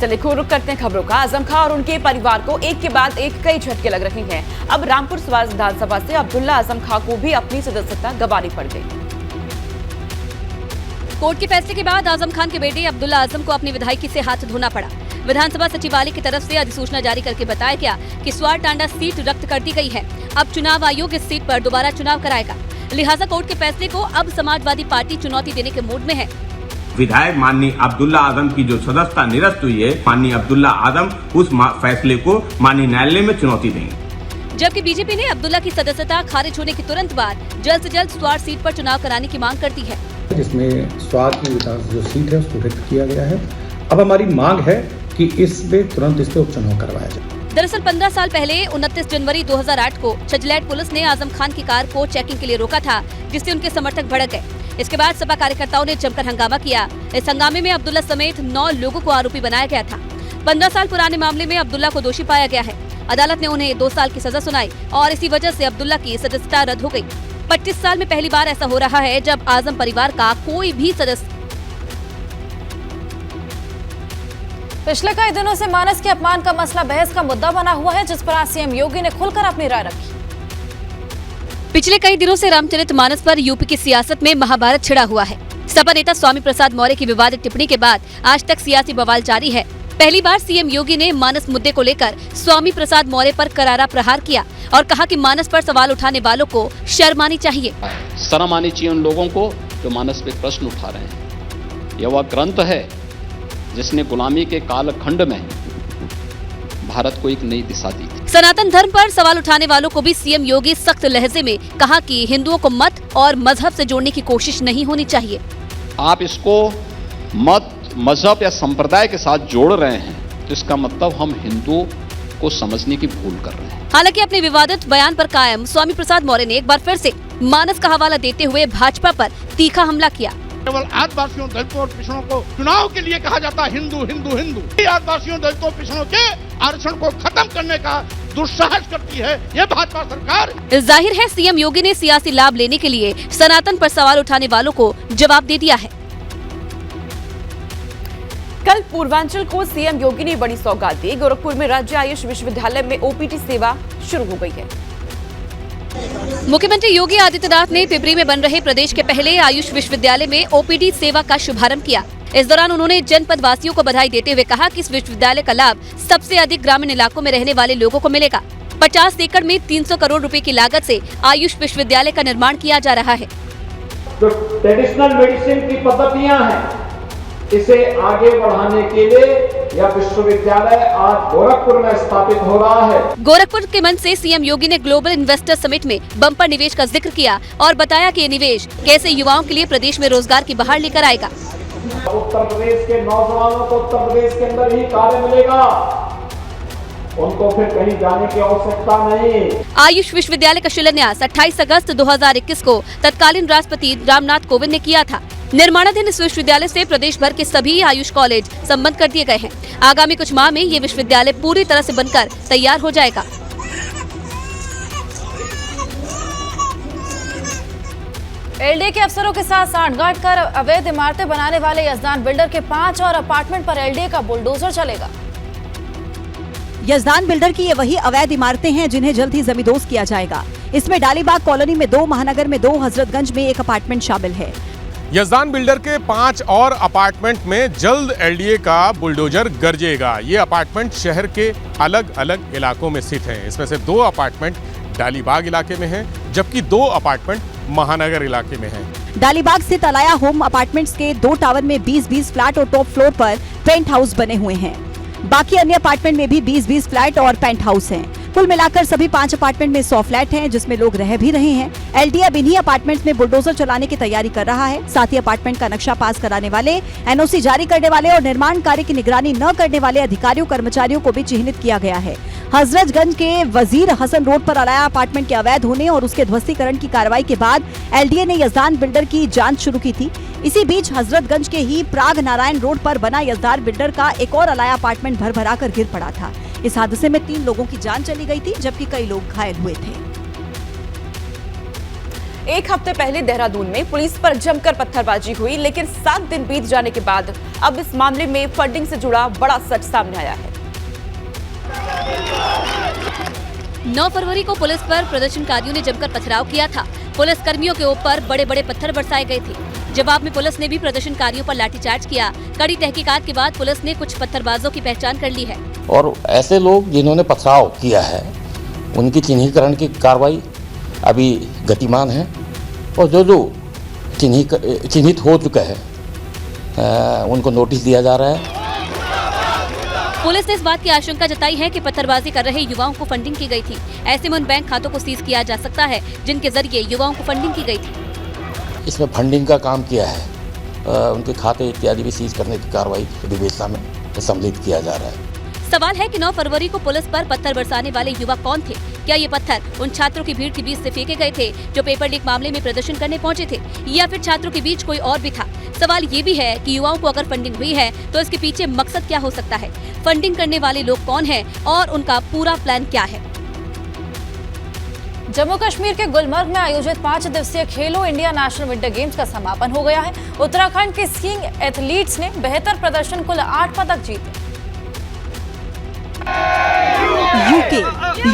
चलिए रुक करते हैं खबरों का। आजम खान और उनके परिवार को एक के बाद एक कई झटके लग रहे हैं। अब रामपुर विधानसभा से अब्दुल्ला आजम खान को भी अपनी सदस्यता गंवानी पड़ गई। कोर्ट के फैसले के बाद आजम खान के बेटे अब्दुल्ला आजम को अपनी विधायकी से हाथ धोना पड़ा। विधानसभा सचिवालय की तरफ से अधिसूचना जारी करके बताया गया कि स्वार टांडा सीट रद्द कर दी गई है। अब चुनाव आयोग इस सीट पर दोबारा चुनाव कराएगा। लिहाजा कोर्ट के फैसले को अब समाजवादी पार्टी चुनौती देने के मूड में है। विधायक माननीय अब्दुल्ला आजम की जो सदस्यता निरस्त हुई है, माननीय अब्दुल्ला आजम उस फैसले को माननीय न्यायालय में चुनौती देंगे। जबकि बीजेपी ने अब्दुल्ला की सदस्यता खारिज होने के तुरंत बाद जल्द से जल्द स्वार सीट पर चुनाव कराने की मांग करती है, जिसमें स्वार की जो सीट है उसको रिक्त किया गया है। अब हमारी मांग है कि इसमें तुरंत इस पर उपचुनाव करवाया जाए। दरअसल 15 साल पहले 29 जनवरी 2008 को छजलैट पुलिस ने आजम खान की कार को चेकिंग के लिए रोका था, जिससे उनके समर्थक भड़क गए। इसके बाद सपा कार्यकर्ताओं ने जमकर हंगामा किया। इस हंगामे में अब्दुल्ला समेत 9 लोगों को आरोपी बनाया गया था। 15 साल पुराने मामले में अब्दुल्ला को दोषी पाया गया है। अदालत ने उन्हें 2 साल की सजा सुनाई और इसी वजह से अब्दुल्ला की सदस्यता रद्द हो गई। 25 साल में पहली बार ऐसा हो रहा है जब आजम परिवार का कोई भी सदस्य। पिछले कई दिनों से मानस के अपमान का मसला बहस का मुद्दा बना हुआ है, जिस पर आज सीएम योगी ने खुलकर अपनी राय रखी। पिछले कई दिनों से रामचरित मानस पर यूपी की सियासत में महाभारत छिड़ा हुआ है। सपा नेता स्वामी प्रसाद मौर्य की विवादित टिप्पणी के बाद आज तक सियासी बवाल जारी है। पहली बार सीएम योगी ने मानस मुद्दे को लेकर स्वामी प्रसाद मौर्य पर करारा प्रहार किया और कहा कि मानस पर सवाल उठाने वालों को शर्म आनी चाहिए। शर्म आनी चाहिए उन लोगों को जो मानस पे प्रश्न उठा रहे हैं। यह वह ग्रंथ है जिसने गुलामी के कालखंड में भारत को एक नई दिशा दी। सनातन धर्म पर सवाल उठाने वालों को भी सीएम योगी सख्त लहजे में कहा कि हिंदुओं को मत और मजहब से जोड़ने की कोशिश नहीं होनी चाहिए। आप इसको मत, मजहब या संप्रदाय के साथ जोड़ रहे हैं तो इसका मतलब हम हिंदुओं को समझने की भूल कर रहे हैं। हालांकि अपने विवादित बयान पर कायम स्वामी प्रसाद मौर्य ने एक बार फिर से मानस का हवाला देते हुए भाजपा पर तीखा हमला किया। केवल आदिवासियों, दलितों और पिछड़ों को चुनाव के लिए कहा जाता है हिंदू हिंदू हिंदू। आदिवासियों, दलितों, पिछड़ों के आरक्षण को खत्म करने का दुस्साहस करती है ये भाजपा सरकार। जाहिर है सीएम योगी ने सियासी लाभ लेने के लिए सनातन पर सवाल उठाने वालों को जवाब दे दिया है। कल पूर्वांचल को सीएम योगी ने बड़ी सौगात दी। गोरखपुर में राज्य आयुष विश्वविद्यालय में ओपीडी सेवा शुरू हो गई है। मुख्यमंत्री योगी आदित्यनाथ ने पिपरी में बन रहे प्रदेश के पहले आयुष विश्वविद्यालय में ओपीडी सेवा का शुभारंभ किया। इस दौरान उन्होंने जनपद वासियों को बधाई देते हुए कहा कि इस विश्वविद्यालय का लाभ सबसे अधिक ग्रामीण इलाकों में रहने वाले लोगों को मिलेगा। 50 एकड़ में 300 करोड़ रुपए की लागत से आयुष विश्वविद्यालय का निर्माण किया जा रहा है। जो ट्रेडिशनल मेडिसिन की पद्धतियां हैं, इसे आगे बढ़ाने के लिए यह विश्वविद्यालय आज गोरखपुर में स्थापित हो रहा है। गोरखपुर के मंच से सीएम योगी ने ग्लोबल इन्वेस्टर समिट में बम्पर निवेश का जिक्र किया और बताया कि ये निवेश कैसे युवाओं के लिए प्रदेश में रोजगार की बहार लेकर आएगा। उत्तर प्रदेश के नौजवानों को उत्तर प्रदेश के अंदर ही कार्य मिलेगा, उनको फिर कहीं जाने की आवश्यकता नहीं। आयुष विश्वविद्यालय का शिलान्यास 28 अगस्त 2021 को तत्कालीन राष्ट्रपति रामनाथ कोविंद ने किया था। निर्माणाधीन इस विश्वविद्यालय से प्रदेश भर के सभी आयुष कॉलेज संबद्ध कर दिए गए हैं। आगामी कुछ माह में ये विश्वविद्यालय पूरी तरह से बनकर तैयार हो जाएगा। एलडीए के अफसरों के साथ सांठगांठ कर अवैध इमारतें बनाने वाले यजदान बिल्डर के 5 और अपार्टमेंट पर एलडीए का बुलडोजर चलेगा। यजदान बिल्डर की ये वही अवैध इमारतें हैं जिन्हें जल्द ही जमींदोज किया जाएगा। इसमें डालीबाग कॉलोनी में 2, महानगर में 2, हजरतगंज में 1 अपार्टमेंट शामिल है। यजदान बिल्डर के 5 और अपार्टमेंट में जल्द एलडीए का बुलडोजर गरजेगा। ये अपार्टमेंट शहर के अलग अलग इलाकों में स्थित हैं। इसमें से 2 अपार्टमेंट डालीबाग इलाके में हैं, जबकि 2 अपार्टमेंट महानगर इलाके में हैं। डालीबाग स्थित अलाया होम अपार्टमेंट्स के 2 टावर में 20-20 फ्लैट और टॉप फ्लोर पर पेंट हाउस बने हुए हैं। बाकी अन्य अपार्टमेंट में भी 20-20 फ्लैट और पेंट हाउस हैं। कुल मिलाकर सभी 5 अपार्टमेंट में 100 फ्लैट हैं, जिसमें लोग रह भी रहे हैं। एलडीए अब इन्हीं अपार्टमेंट्स में बुलडोजर चलाने की तैयारी कर रहा है। साथ ही अपार्टमेंट का नक्शा पास कराने वाले, एनओसी जारी करने वाले और निर्माण कार्य की निगरानी न करने वाले अधिकारियों कर्मचारियों को भी चिन्हित किया गया है। हजरतगंज के वजीर हसन रोड पर अलाया अपार्टमेंट के अवैध होने और उसके ध्वस्तीकरण की कार्रवाई के बाद एलडीए ने यजदान बिल्डर की जांच शुरू की थी। इसी बीच हजरतगंज के ही प्राग नारायण रोड पर बना यजदान बिल्डर का एक और अलाया अपार्टमेंट भर-भरा कर गिर पड़ा था। इस हादसे में 3 लोगों की जान चली गई थी, जबकि कई लोग घायल हुए थे। एक हफ्ते पहले देहरादून में पुलिस पर जमकर पत्थरबाजी हुई, लेकिन 7 दिन बीत जाने के बाद अब इस मामले में फंडिंग से जुड़ा बड़ा सच सामने आया है। 9 फरवरी को पुलिस पर प्रदर्शनकारियों ने जमकर पथराव किया था। पुलिस कर्मियों के ऊपर बड़े बड़े पत्थर बरसाए गए थे। जवाब में पुलिस ने भी प्रदर्शनकारियों पर लाठीचार्ज किया। कड़ी तहकीकात के बाद पुलिस ने कुछ पत्थरबाजों की पहचान कर ली है और ऐसे लोग जिन्होंने पथराव किया है उनकी चिन्हीकरण की कार्रवाई अभी गतिमान है और जो चिन्हित हो चुका है उनको नोटिस दिया जा रहा है। पुलिस ने इस बात की आशंका जताई है कि पत्थरबाजी कर रहे युवाओं को फंडिंग की गई थी। ऐसे में उन बैंक खातों को सीज किया जा सकता है जिनके जरिए युवाओं को फंडिंग की गई थी। इसमें फंडिंग का काम किया है, उनके खाते इत्यादि भी सीज करने की कार्रवाई विवेचना में सम्मिलित किया जा रहा है। सवाल है कि 9 फरवरी को पुलिस पर पत्थर बरसाने वाले युवा कौन थे? क्या ये पत्थर उन छात्रों की भीड़ के बीच से फेंके गए थे जो पेपर लीक मामले में प्रदर्शन करने पहुंचे थे, या फिर छात्रों के बीच कोई और भी था? सवाल ये भी है कि युवाओं को अगर फंडिंग हुई है तो इसके पीछे मकसद क्या हो सकता है? फंडिंग करने वाले लोग कौन हैं और उनका पूरा प्लान क्या है? जम्मू कश्मीर के गुलमर्ग में आयोजित 5 दिवसीय खेलो इंडिया नेशनल विंटर गेम्स का समापन हो गया है। उत्तराखंड के स्कीइंग एथलीट्स ने बेहतर प्रदर्शन कुल 8 पदक जीते।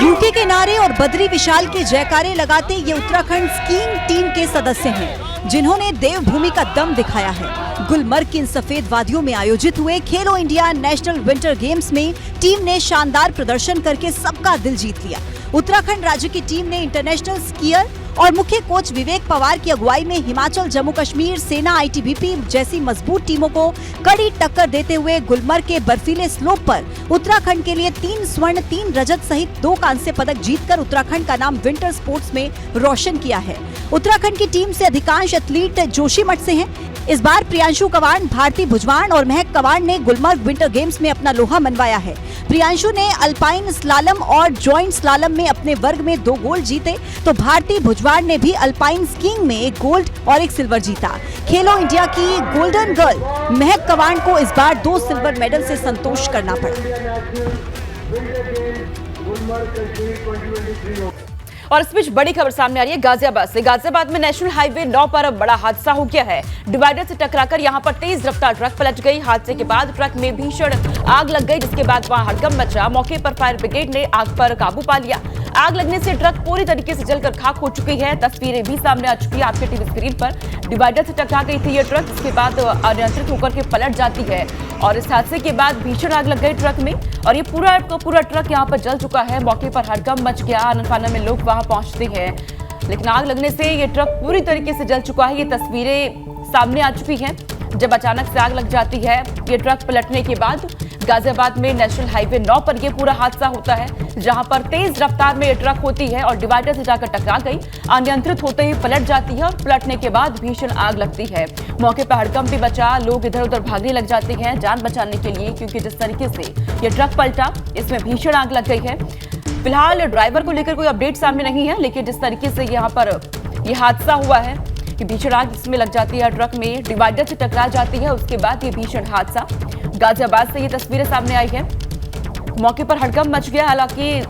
यूके के नारे और बद्री विशाल के जयकारे लगाते ये उत्तराखंड स्कीइंग टीम के सदस्य हैं जिन्होंने देवभूमि का दम दिखाया है। गुलमर्ग की इन सफेद वादियों में आयोजित हुए खेलो इंडिया नेशनल विंटर गेम्स में टीम ने शानदार प्रदर्शन करके सबका दिल जीत लिया। उत्तराखंड राज्य की टीम ने इंटरनेशनल स्कीयर और मुख्य कोच विवेक पवार की अगुवाई में हिमाचल, जम्मू कश्मीर, सेना, आईटीबीपी जैसी मजबूत टीमों को कड़ी टक्कर देते हुए गुलमर्ग के बर्फीले स्लोप पर उत्तराखंड के लिए 3 स्वर्ण, 3 रजत सहित 2 कांस्य पदक जीतकर उत्तराखंड का नाम विंटर स्पोर्ट्स में रोशन किया है। उत्तराखंड की टीम से अधिकांश एथलीट जोशीमठ से हैं। इस बार प्रियांशु कवान, भारती भुजवाण और महक कवान ने गुलमर्ग विंटर गेम्स में अपना लोहा मनवाया है। प्रियांशु ने अल्पाइन स्लालम और जॉइंट स्लालम में अपने वर्ग में 2 गोल्ड जीते तो भारती भुजवाण ने भी अल्पाइन स्कीइंग में 1 गोल्ड और 1 सिल्वर जीता। खेलो इंडिया की गोल्डन गर्ल महक कवान को इस बार 2 सिल्वर मेडल से संतोष करना पड़ा। और इस बीच बड़ी खबर सामने आ रही है गाजियाबाद से। गाजियाबाद में नेशनल हाईवे 9 पर अब बड़ा हादसा हो गया है। डिवाइडर से टकराकर यहां पर तेज रफ्तार ट्रक पलट गई। हादसे के बाद ट्रक में भीषण आग लग गई, जिसके बाद वहां हड़कंप मचा। मौके पर फायर ब्रिगेड ने आग पर काबू पा लिया। आग लगने से ट्रक पूरी तरीके से जलकर खाक हो चुकी है। तस्वीरें भी सामने आ चुकी है आपके टीवी स्क्रीन पर। डिवाइडर से टकरा गई थी ये ट्रक, जिसके बाद अनियंत्रित होकर के पलट जाती है और इस हादसे के बाद भीषण आग लग गई ट्रक में और ये पूरा ट्रक यहाँ पर जल चुका है। मौके पर हड़कंप मच गया। आना-फाना में लोग वहां पहुंचते हैं, लेकिन आग लगने से ये ट्रक पूरी तरीके से जल चुका है। ये तस्वीरें सामने आ चुकी हैं जब अचानक से आग लग जाती है। ये ट्रक पलटने के बाद गाजियाबाद में नेशनल हाईवे 9 पर यह पूरा हादसा होता है, जहां पर तेज रफ्तार में ये ट्रक होती है और डिवाइडर से जाकर टकरा गई। अनियंत्रित होते ही पलट जाती है और पलटने के बाद भीषण आग लगती है। मौके पर हड़कंप भी बचा। लोग इधर उधर भागने लग जाते हैं जान बचाने के लिए, क्योंकि जिस तरीके से ये ट्रक पलटा इसमें भीषण आग लग गई है। फिलहाल ड्राइवर को लेकर कोई अपडेट सामने नहीं है, लेकिन जिस तरीके से यहाँ पर यह हादसा हुआ है कि भीषण आग इसमें लग जाती है, ट्रक में डिवाइडर से टकरा जाती है, उसके बाद ये भीषण हादसा। गाजियाबाद से ये तस्वीरें सामने आई है। मौके पर हड़कंप मच गया। हालांकि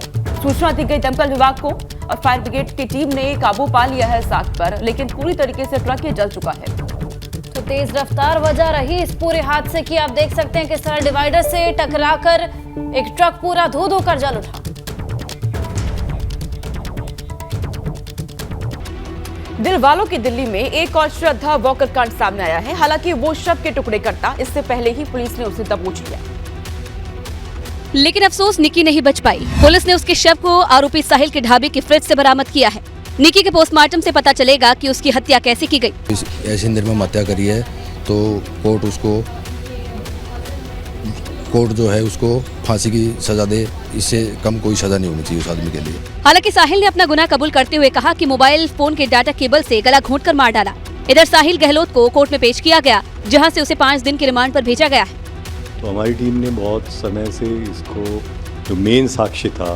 सूचना दी गई दमकल विभाग को और फायर ब्रिगेड की टीम ने काबू पा लिया है इस आग पर, लेकिन पूरी तरीके से ट्रक ये जल चुका है। तो तेज रफ्तार वजह रही इस पूरे हादसे की। आप देख सकते हैं किस तरह डिवाइडर से टकराकर एक ट्रक पूरा धो कर जल उठा। दिल वालों की दिल्ली में एक और श्रद्धा वॉकर कांड सामने आया है। हालांकि वो शव के टुकड़े करता, इससे पहले ही पुलिस ने उसे दबोच लिया, लेकिन अफसोस निकी नहीं बच पाई। पुलिस ने उसके शव को आरोपी साहिल के ढाबे के फ्रिज से बरामद किया है। निकी के पोस्टमार्टम से पता चलेगा कि उसकी हत्या कैसे की गई। ऐसी निर्मम हत्या करी है तो कोर्ट जो है उसको फांसी की सजा दे। इससे कम कोई सजा नहीं होनी चाहिए उस आदमी के लिए। हालांकि साहिल ने अपना गुनाह कबूल करते हुए कहा कि मोबाइल फोन के डाटा केबल से गला घोंटकर मार डाला। इधर साहिल गहलोत को कोर्ट में पेश किया गया, जहां से उसे 5 दिन के रिमांड पर भेजा गया है। तो हमारी टीम ने बहुत समय से इसको, जो मेन साक्ष्य था,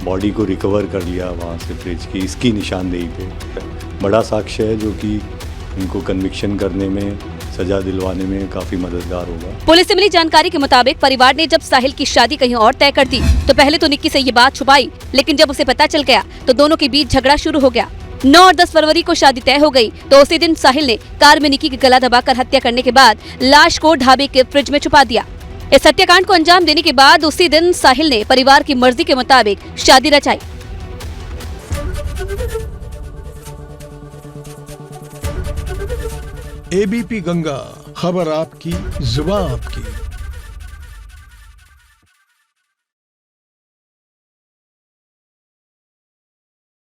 बॉडी को रिकवर कर लिया वहाँ से फ्रिज की, इसकी निशानदेही पे बड़ा साक्ष्य है जो कि इनको कन्विक्शन करने में, सजा दिलवाने में काफी मददगार होगा। पुलिस से मिली जानकारी के मुताबिक परिवार ने जब साहिल की शादी कहीं और तय कर दी तो पहले तो निक्की से ये बात छुपाई, लेकिन जब उसे पता चल गया तो दोनों के बीच झगड़ा शुरू हो गया। 9 और 10 फरवरी को शादी तय हो गई तो उसी दिन साहिल ने कार में निकी की गला दबाकर हत्या करने के बाद लाश को ढाबे के फ्रिज में छुपा दिया। इस हत्याकांड को अंजाम देने के बाद उसी दिन साहिल ने परिवार की मर्जी के मुताबिक शादी रचाई। एबीपी गंगा, खबर आपकी, जुबान आपकी।